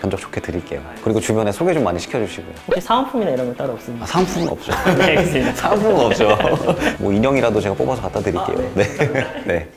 견적 좋게 드릴게요. 그리고 주변에 소개 좀 많이 시켜주시고요. 혹시 사은품이나 이런 건 따로 없습니까? 사은품은 없죠. 네, 알겠습니다. 사은품은 없죠. 뭐 인형이라도 제가 뽑아서 갖다 드릴게요. 네. 네.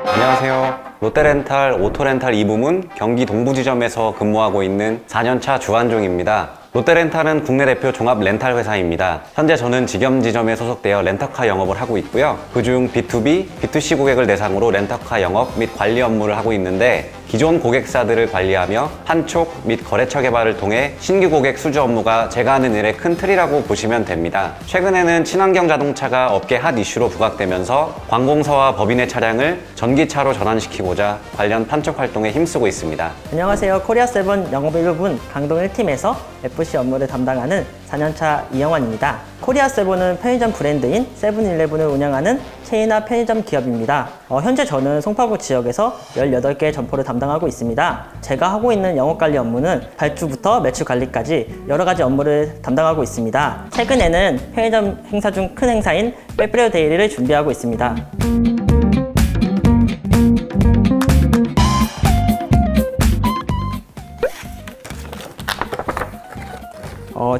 안녕하세요. 롯데렌탈 오토렌탈 2부문 경기 동부지점에서 근무하고 있는 4년차 주한종입니다. 롯데렌탈은 국내 대표 종합 렌탈 회사입니다. 현재 저는 직영지점에 소속되어 렌터카 영업을 하고 있고요. 그중 B2B, B2C 고객을 대상으로 렌터카 영업 및 관리 업무를 하고 있는데, 기존 고객사들을 관리하며 판촉 및 거래처 개발을 통해 신규 고객 수주 업무가 제가 하는 일의 큰 틀이라고 보시면 됩니다. 최근에는 친환경 자동차가 업계 핫 이슈로 부각되면서 관공서와 법인의 차량을 전기차로 전환시키고자 관련 판촉 활동에 힘쓰고 있습니다. 안녕하세요. 코리아7 영업 1부분 강동 1팀에서 FC 업무를 담당하는 4년차 이영환입니다. 코리아7은 편의점 브랜드인 세븐일레븐을 운영하는 체인화 편의점 기업입니다. 현재 저는 송파구 지역에서 18개의 점포를 담당하고 있습니다. 제가 하고 있는 영업관리 업무는 발주부터 매출 관리까지 여러 가지 업무를 담당하고 있습니다. 최근에는 편의점 행사 중 큰 행사인 빼빼로 데이리를 준비하고 있습니다.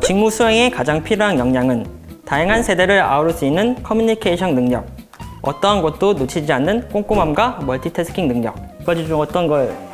직무 수행에 가장 필요한 역량은 다양한 세대를 아우를 수 있는 커뮤니케이션 능력, 어떠한 것도 놓치지 않는 꼼꼼함과 멀티태스킹 능력. 두 가지 중 어떤 걸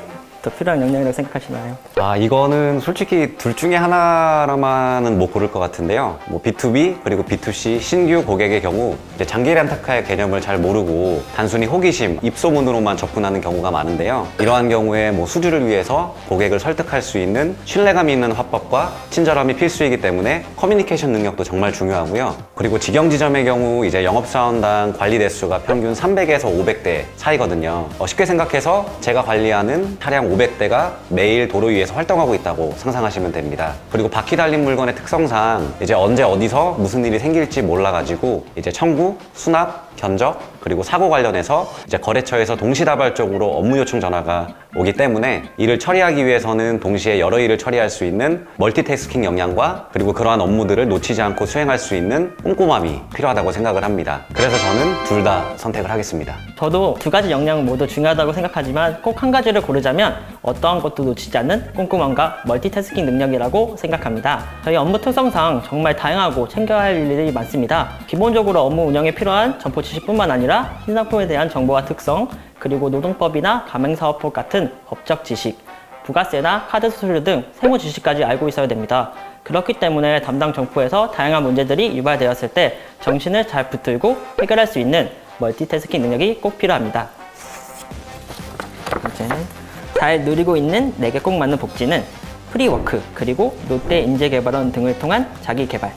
더 필요한 역량이라고 생각하시나요? 이거는 솔직히 둘 중에 하나로만은 못 고를 것 같은데요. 뭐 B2B 그리고 B2C 신규 고객의 경우 이제 장기 렌터카의 개념을 잘 모르고 단순히 호기심, 입소문으로만 접근하는 경우가 많은데요. 이러한 경우에 뭐 수주를 위해서 고객을 설득할 수 있는 신뢰감 있는 화법과 친절함이 필수이기 때문에 커뮤니케이션 능력도 정말 중요하고요. 그리고 직영지점의 경우 이제 영업사원당 관리 대수가 평균 300에서 500대 차이거든요. 쉽게 생각해서 제가 관리하는 차량 500대가 매일 도로 위에서 활동하고 있다고 상상하시면 됩니다. 그리고 바퀴 달린 물건의 특성상 이제 언제 어디서 무슨 일이 생길지 몰라가지고 이제 청구, 수납, 견적, 그리고 사고 관련해서 이제 거래처에서 동시다발적으로 업무 요청 전화가 오기 때문에 이를 처리하기 위해서는 동시에 여러 일을 처리할 수 있는 멀티태스킹 역량과 그리고 그러한 업무들을 놓치지 않고 수행할 수 있는 꼼꼼함이 필요하다고 생각을 합니다. 그래서 저는 둘 다 선택을 하겠습니다. 저도 두 가지 역량 모두 중요하다고 생각하지만 꼭 한 가지를 고르자면 어떠한 것도 놓치지 않는 꼼꼼함과 멀티태스킹 능력이라고 생각합니다. 저희 업무 특성상 정말 다양하고 챙겨야 할 일들이 많습니다. 기본적으로 업무 운영에 필요한 점포 지식뿐만 아니라 신상품에 대한 정보와 특성, 그리고 노동법이나 가맹사업법 같은 법적 지식, 부가세나 카드 수수료 등 세무 지식까지 알고 있어야 됩니다. 그렇기 때문에 담당 점포에서 다양한 문제들이 유발되었을 때 정신을 잘 붙들고 해결할 수 있는 멀티태스킹 능력이 꼭 필요합니다. 잘 누리고 있는 내게 꼭 맞는 복지는 프리워크, 그리고 롯데인재개발원 등을 통한 자기개발.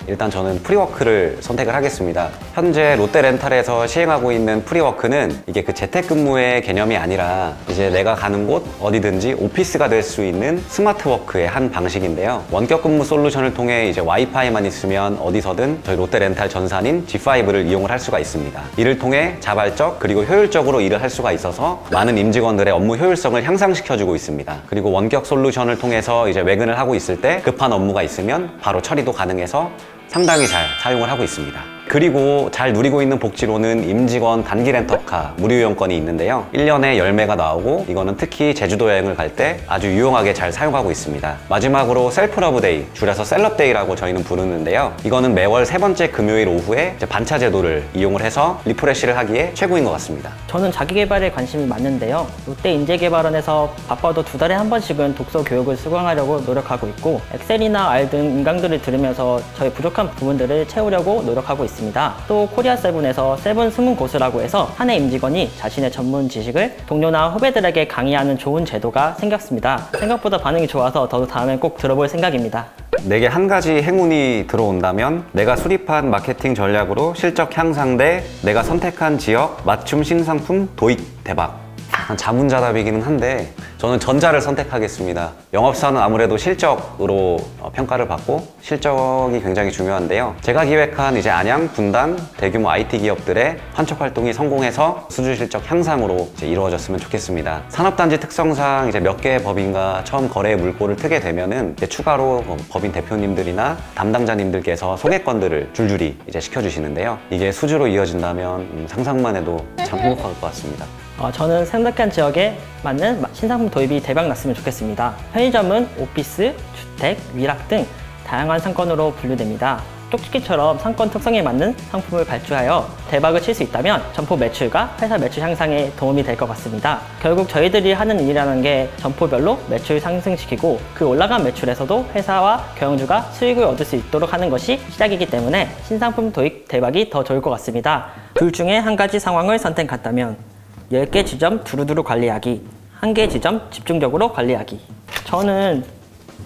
일단 저는 프리워크를 선택을 하겠습니다. 현재 롯데렌탈에서 시행하고 있는 프리워크는 이게 그 재택근무의 개념이 아니라 이제 내가 가는 곳 어디든지 오피스가 될 수 있는 스마트워크의 한 방식인데요. 원격근무 솔루션을 통해 이제 와이파이만 있으면 어디서든 저희 롯데렌탈 전산인 G5를 이용을 할 수가 있습니다. 이를 통해 자발적 그리고 효율적으로 일을 할 수가 있어서 많은 임직원들의 업무 효율성을 향상시켜주고 있습니다. 그리고 원격 솔루션을 통해서 이제 외근을 하고 있을 때 급한 업무가 있으면 바로 처리도 가능해서 상당히 잘 사용을 하고 있습니다. 그리고 잘 누리고 있는 복지로는 임직원 단기 렌터카 무료 이용권이 있는데요. 1년에 10매가 나오고 이거는 특히 제주도 여행을 갈 때 아주 유용하게 잘 사용하고 있습니다. 마지막으로 셀프러브데이, 줄여서 셀럽데이라고 저희는 부르는데요. 이거는 매월 세 번째 금요일 오후에 이제 반차 제도를 이용을 해서 리프레시를 하기에 최고인 것 같습니다. 저는 자기개발에 관심이 많은데요. 롯데인재개발원에서 바빠도 2달에 한 번씩은 독서 교육을 수강하려고 노력하고 있고, 엑셀이나 R 등 인강들을 들으면서 저희 부족한 부분들을 채우려고 노력하고 있습니다. 또 코리아7에서 세븐 숨은 고수라고 해서 한 해 임직원이 자신의 전문 지식을 동료나 후배들에게 강의하는 좋은 제도가 생겼습니다. 생각보다 반응이 좋아서 저도 다음엔 꼭 들어볼 생각입니다. 내게 한 가지 행운이 들어온다면 내가 수립한 마케팅 전략으로 실적 향상 대 내가 선택한 지역 맞춤 신상품 도입 대박. 약간 자문자답이기는 한데 저는 전자를 선택하겠습니다. 영업사는 아무래도 실적으로 평가를 받고 실적이 굉장히 중요한데요. 제가 기획한 이제 안양, 분당, 대규모 IT 기업들의 판촉 활동이 성공해서 수주 실적 향상으로 이제 이루어졌으면 좋겠습니다. 산업단지 특성상 이제 몇 개의 법인과 처음 거래 물꼬를 트게 되면은 이제 추가로 법인 대표님들이나 담당자님들께서 소개권들을 줄줄이 이제 시켜주시는데요. 이게 수주로 이어진다면 상상만 해도 참 행복할 것 같습니다. 저는 선택한 지역에 맞는 신상품 도입이 대박 났으면 좋겠습니다. 편의점은 오피스, 주택, 위락 등 다양한 상권으로 분류됩니다. 쪽집게처럼 상권 특성에 맞는 상품을 발주하여 대박을 칠 수 있다면 점포 매출과 회사 매출 향상에 도움이 될 것 같습니다. 결국 저희들이 하는 일이라는 게 점포별로 매출 상승시키고 그 올라간 매출에서도 회사와 경영주가 수익을 얻을 수 있도록 하는 것이 시작이기 때문에 신상품 도입 대박이 더 좋을 것 같습니다. 둘 중에 한 가지 상황을 선택한다면 10개 지점 두루두루 관리하기, 1개 지점 집중적으로 관리하기. 저는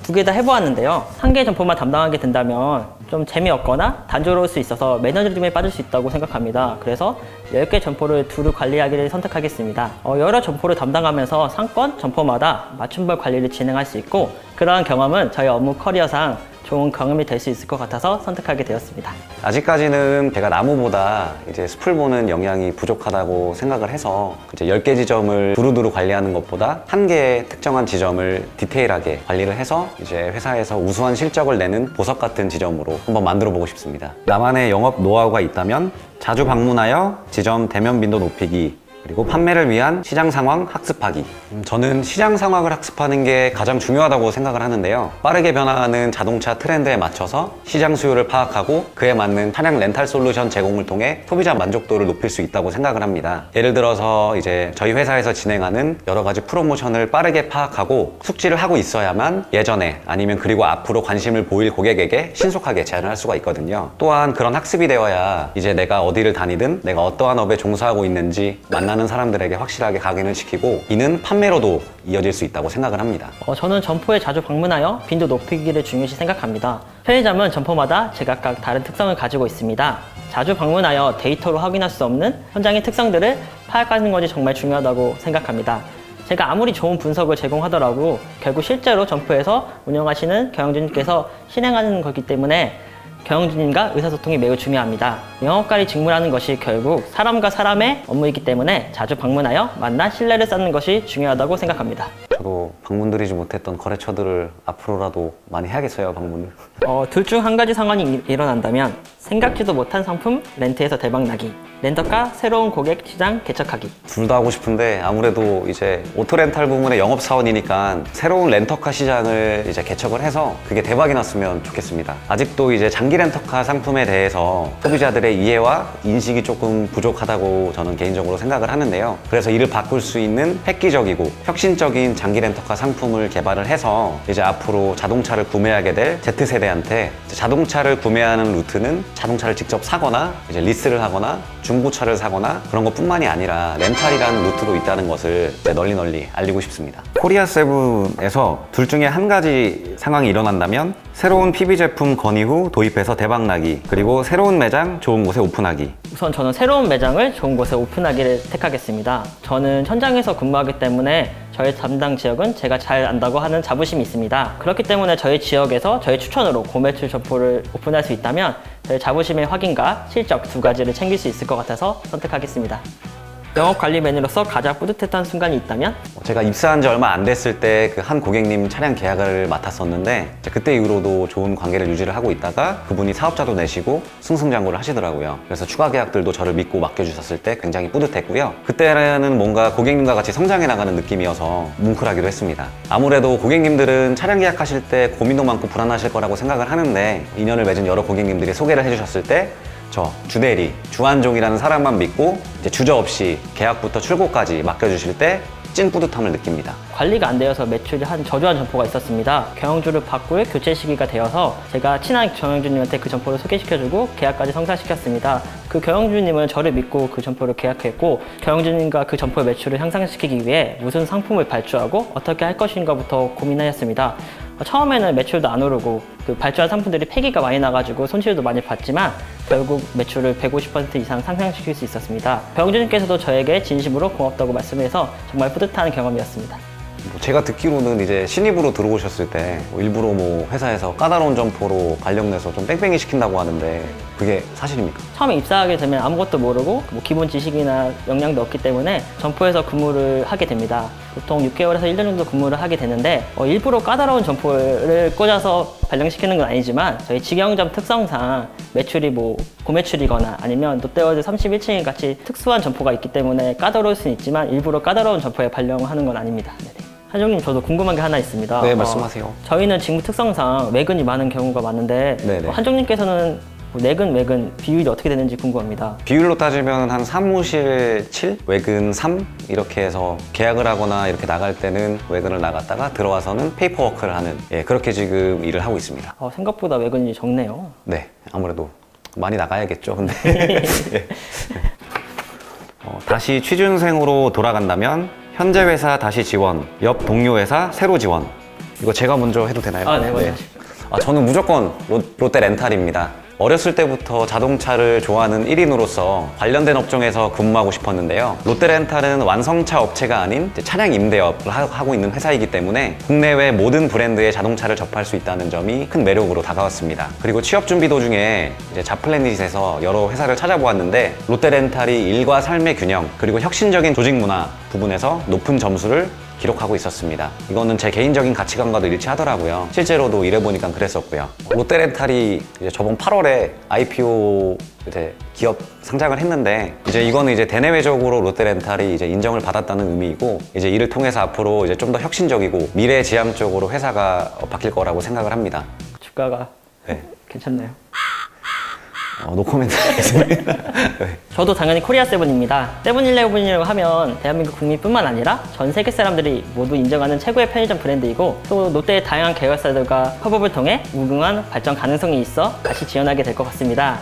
두 개 다 해보았는데요. 1개 점포만 담당하게 된다면 좀 재미없거나 단조로울 수 있어서 매너리즘에 빠질 수 있다고 생각합니다. 그래서 10개 점포를 두루 관리하기를 선택하겠습니다. 여러 점포를 담당하면서 상권, 점포마다 맞춤법 관리를 진행할 수 있고 그러한 경험은 저희 업무 커리어상 좋은 경험이 될 수 있을 것 같아서 선택하게 되었습니다. 아직까지는 제가 나무보다 이제 숲을 보는 역량이 부족하다고 생각을 해서 이제 10개 지점을 두루두루 관리하는 것보다 한 개의 특정한 지점을 디테일하게 관리를 해서 이제 회사에서 우수한 실적을 내는 보석 같은 지점으로 한번 만들어 보고 싶습니다. 나만의 영업 노하우가 있다면 자주 방문하여 지점 대면 빈도 높이기, 그리고 판매를 위한 시장 상황 학습하기. 저는 시장 상황을 학습하는 게 가장 중요하다고 생각을 하는데요. 빠르게 변화하는 자동차 트렌드에 맞춰서 시장 수요를 파악하고 그에 맞는 차량 렌탈 솔루션 제공을 통해 소비자 만족도를 높일 수 있다고 생각을 합니다. 예를 들어서 이제 저희 회사에서 진행하는 여러 가지 프로모션을 빠르게 파악하고 숙지를 하고 있어야만 예전에 아니면 그리고 앞으로 관심을 보일 고객에게 신속하게 제안을 할 수가 있거든요. 또한 그런 학습이 되어야 이제 내가 어디를 다니든 내가 어떠한 업에 종사하고 있는지 만나는 사람들에게 확실하게 각인을 시키고 이는 판매로도 이어질 수 있다고 생각을 합니다. 저는 점포에 자주 방문하여 빈도 높이기를 중요시 생각합니다. 편의점은 점포마다 제각각 다른 특성을 가지고 있습니다. 자주 방문하여 데이터로 확인할 수 없는 현장의 특성들을 파악하는 것이 정말 중요하다고 생각합니다. 제가 아무리 좋은 분석을 제공하더라도 결국 실제로 점포에서 운영하시는 경영진님께서 실행하는 거기 때문에 경영진님과 의사소통이 매우 중요합니다. 영업관리 직무라는 것이 결국 사람과 사람의 업무이기 때문에 자주 방문하여 만나 신뢰를 쌓는 것이 중요하다고 생각합니다. 저도 방문드리지 못했던 거래처들을 앞으로라도 많이 해야겠어요, 방문을. 둘 중 한 가지 상황이 일어난다면 생각지도 못한 상품 렌트에서 대박나기, 렌터카 새로운 고객 시장 개척하기. 둘 다 하고 싶은데 아무래도 이제 오토렌탈 부문의 영업사원이니까 새로운 렌터카 시장을 이제 개척을 해서 그게 대박이 났으면 좋겠습니다. 아직도 이제 장기 렌터카 상품에 대해서 소비자들의 이해와 인식이 조금 부족하다고 저는 개인적으로 생각을 하는데요. 그래서 이를 바꿀 수 있는 획기적이고 혁신적인 장기 렌터카 상품을 개발을 해서 이제 앞으로 자동차를 구매하게 될 Z세대한테 자동차를 구매하는 루트는 자동차를 직접 사거나 이제 리스를 하거나 중고차를 사거나 그런 것뿐만이 아니라 렌탈이라는 루트도 있다는 것을 널리 알리고 싶습니다. 코리아 세븐에서 둘 중에 한 가지 상황이 일어난다면 새로운 PB 제품 건의 후 도입해서 대박나기, 그리고 새로운 매장 좋은 곳에 오픈하기. 우선 저는 새로운 매장을 좋은 곳에 오픈하기를 택하겠습니다. 저는 현장에서 근무하기 때문에 저희 담당 지역은 제가 잘 안다고 하는 자부심이 있습니다. 그렇기 때문에 저희 지역에서 저희 추천으로 고매출 점포를 오픈할 수 있다면 저희 자부심의 확인과 실적 두 가지를 챙길 수 있을 것 같아서 선택하겠습니다. 영업관리맨으로서 가장 뿌듯했던 순간이 있다면? 제가 입사한 지 얼마 안 됐을 때 그 한 고객님 차량 계약을 맡았었는데 그때 이후로도 좋은 관계를 유지를 하고 있다가 그분이 사업자도 내시고 승승장구를 하시더라고요. 그래서 추가 계약들도 저를 믿고 맡겨주셨을 때 굉장히 뿌듯했고요. 그때는 뭔가 고객님과 같이 성장해 나가는 느낌이어서 뭉클하기도 했습니다. 아무래도 고객님들은 차량 계약하실 때 고민도 많고 불안하실 거라고 생각을 하는데 인연을 맺은 여러 고객님들이 소개를 해주셨을 때 저 주대리, 주한종이라는 사람만 믿고 이제 주저없이 계약부터 출고까지 맡겨주실 때 찐 뿌듯함을 느낍니다. 관리가 안 되어서 매출이 한 저조한 점포가 있었습니다. 경영주를 바꿀 교체 시기가 되어서 제가 친한 경영주님한테 그 점포를 소개시켜주고 계약까지 성사시켰습니다. 그 경영주님은 저를 믿고 그 점포를 계약했고 경영주님과 그 점포의 매출을 향상시키기 위해 무슨 상품을 발주하고 어떻게 할 것인가부터 고민하였습니다. 처음에는 매출도 안 오르고 그 발주한 상품들이 폐기가 많이 나가지고 손실도 많이 봤지만 결국 매출을 150% 이상 상승시킬 수 있었습니다. 경영주님께서도 저에게 진심으로 고맙다고 말씀해서 정말 뿌듯한 경험이었습니다. 제가 듣기로는 이제 신입으로 들어오셨을 때 일부러 회사에서 까다로운 점포로 발령내서 좀 뺑뺑이 시킨다고 하는데 그게 사실입니까? 처음에 입사하게 되면 아무것도 모르고 뭐 기본 지식이나 역량도 없기 때문에 점포에서 근무를 하게 됩니다. 보통 6개월에서 1년 정도 근무를 하게 되는데 일부러 까다로운 점포를 꽂아서 발령시키는 건 아니지만 저희 직영점 특성상 매출이 뭐 고매출이거나 아니면 롯데월드 31층에 같이 특수한 점포가 있기 때문에 까다로울 수는 있지만 일부러 까다로운 점포에 발령하는 건 아닙니다. 네네. 한정님, 저도 궁금한 게 하나 있습니다. 네, 말씀하세요. 저희는 직무 특성상 외근이 많은 경우가 많은데 네네. 한정님께서는 내근, 외근 비율이 어떻게 되는지 궁금합니다. 비율로 따지면 한 사무실 7, 외근 3 이렇게 해서 계약을 하거나 이렇게 나갈 때는 외근을 나갔다가 들어와서는 페이퍼워크를 하는 그렇게 지금 일을 하고 있습니다. 생각보다 외근이 적네요. 네, 아무래도 많이 나가야겠죠. 근데 네. 다시 취준생으로 돌아간다면 현재 회사 다시 지원, 옆 동료 회사 새로 지원. 이거 제가 먼저 해도 되나요? 네, 먼저. 저는 무조건 롯데 렌탈입니다. 어렸을 때부터 자동차를 좋아하는 1인으로서 관련된 업종에서 근무하고 싶었는데요. 롯데렌탈은 완성차 업체가 아닌 차량 임대업을 하고 있는 회사이기 때문에 국내외 모든 브랜드의 자동차를 접할 수 있다는 점이 큰 매력으로 다가왔습니다. 그리고 취업 준비 도중에 자플래닛에서 여러 회사를 찾아보았는데 롯데렌탈이 일과 삶의 균형 그리고 혁신적인 조직 문화 부분에서 높은 점수를 기록하고 있었습니다. 이거는 제 개인적인 가치관과도 일치하더라고요. 실제로도 일해보니까 그랬었고요. 롯데렌탈이 저번 8월에 IPO 기업 상장을 했는데 이거는 대내외적으로 롯데렌탈이 인정을 받았다는 의미이고 이를 통해서 앞으로 좀 더 혁신적이고 미래지향적으로 회사가 바뀔 거라고 생각을 합니다. 주가가 괜찮나요? 노코멘트 하겠습니다. 저도 당연히 코리아 세븐입니다. 세븐일레븐이라고 하면 대한민국 국민뿐만 아니라 전 세계 사람들이 모두 인정하는 최고의 편의점 브랜드이고 또 롯데의 다양한 계열사들과 협업을 통해 무궁한 발전 가능성이 있어 다시 지원하게 될 것 같습니다.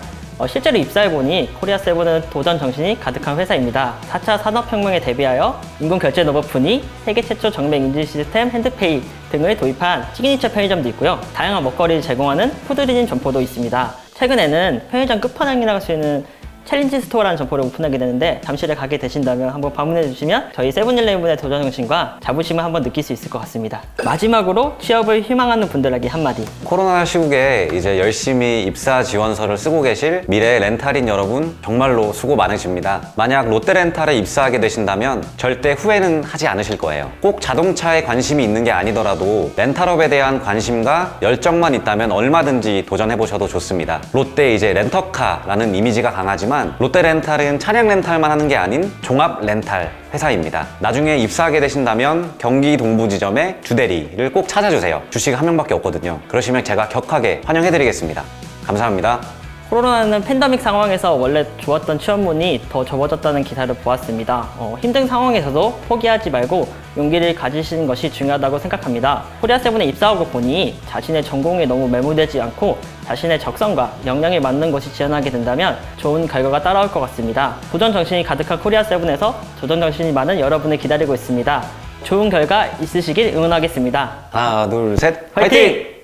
실제로 입사해보니 코리아 세븐은 도전 정신이 가득한 회사입니다. 4차 산업혁명에 대비하여 인공결제 로봇푼이 세계 최초 정맥 인증 시스템 핸드페이 등을 도입한 시그니처 편의점도 있고요. 다양한 먹거리를 제공하는 푸드리진 점포도 있습니다. 최근에는 편의점 끝판왕이라고 할 수 있는 챌린지 스토어라는 점포를 오픈하게 되는데 잠실에 가게 되신다면 한번 방문해 주시면 저희 세븐일레븐의 도전 정신과 자부심을 한번 느낄 수 있을 것 같습니다. 마지막으로 취업을 희망하는 분들에게 한마디. 코로나 시국에 열심히 입사 지원서를 쓰고 계실 미래 렌탈인 여러분 정말로 수고 많으십니다. 만약 롯데렌탈에 입사하게 되신다면 절대 후회는 하지 않으실 거예요. 꼭 자동차에 관심이 있는 게 아니더라도 렌탈업에 대한 관심과 열정만 있다면 얼마든지 도전해 보셔도 좋습니다. 롯데 렌터카라는 이미지가 강하지만 롯데렌탈은 차량 렌탈만 하는 게 아닌 종합 렌탈 회사입니다. 나중에 입사하게 되신다면 경기 동부지점의 주대리를 꼭 찾아주세요. 주식 한 명밖에 없거든요. 그러시면 제가 격하게 환영해드리겠습니다. 감사합니다. 코로나는 팬데믹 상황에서 원래 좋았던 취업문이 더 접어졌다는 기사를 보았습니다. 힘든 상황에서도 포기하지 말고 용기를 가지시는 것이 중요하다고 생각합니다. 코리아세븐에 입사하고 보니 자신의 전공에 너무 매몰되지 않고 자신의 적성과 역량에 맞는 것이 지원하게 된다면 좋은 결과가 따라올 것 같습니다. 도전 정신이 가득한 코리아세븐에서 도전 정신이 많은 여러분을 기다리고 있습니다. 좋은 결과 있으시길 응원하겠습니다. 하나, 둘, 셋, 화이팅!